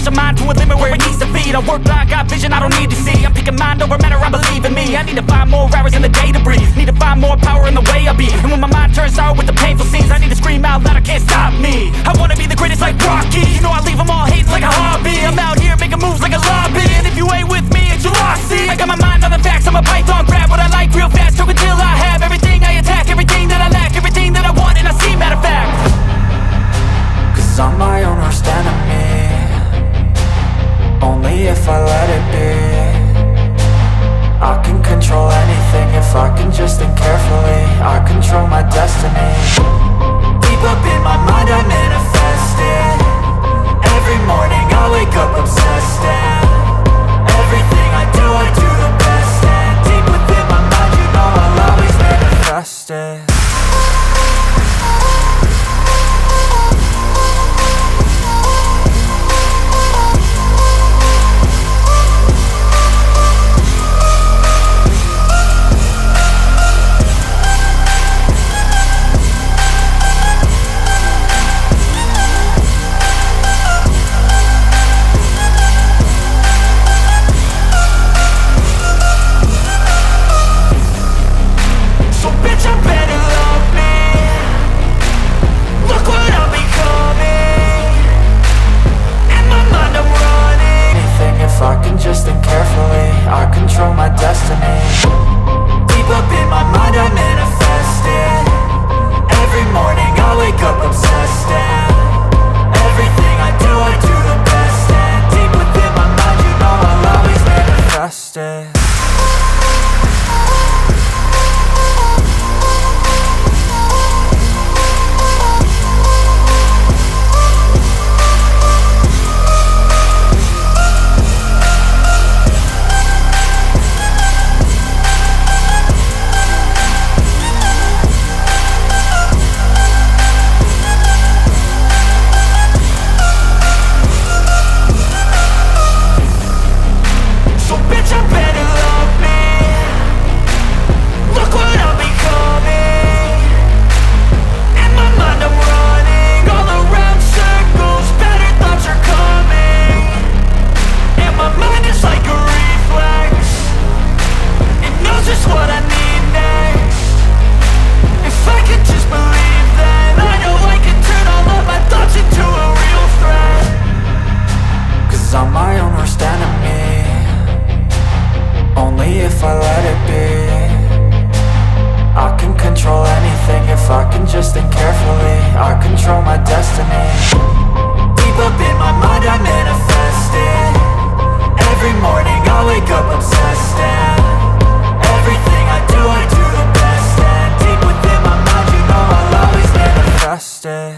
push a mind to a limit where it needs to be. I work blind, got vision I don't need to see. I'm picking mind over matter, I believe in me. I need to find more hours in the day to breathe. Need to find more power in the way I be. And when my mind turns sour with the painful scenes, I need to scream out loud, I can't stop me. I wanna be the greatest like Rocky. You know I leave them all hating like a hobby. I'm out here making moves like a lobby. And if you ain't with me, it's your loss, see. I got my mind on the facts, I'm a python, grab what I like real fast. Took until I have everything I attack, everything that I lack, everything that I want, and I see, matter of fact. Cause I'm my own worst enemy, only if I let it be. I can control anything if I can just think carefully. I control my destiny. Deep up in my mind I manifest it. Every morning I wake up obsessed, and everything I do the best. And deep within my mind, you know I'll always manifest it. Just think carefully, I control my destiny. Deep up in my mind I manifest it. Every morning I wake up obsessed, and everything I do the best. And deep within my mind, you know I'll always manifest it. I'm my own worst enemy, only if I let it be. I can control anything if I can just think carefully. I control my destiny. Deep up in my mind I manifest it. Every morning I wake up obsessed, and everything I do the best. And deep within my mind, you know I'll always manifest it.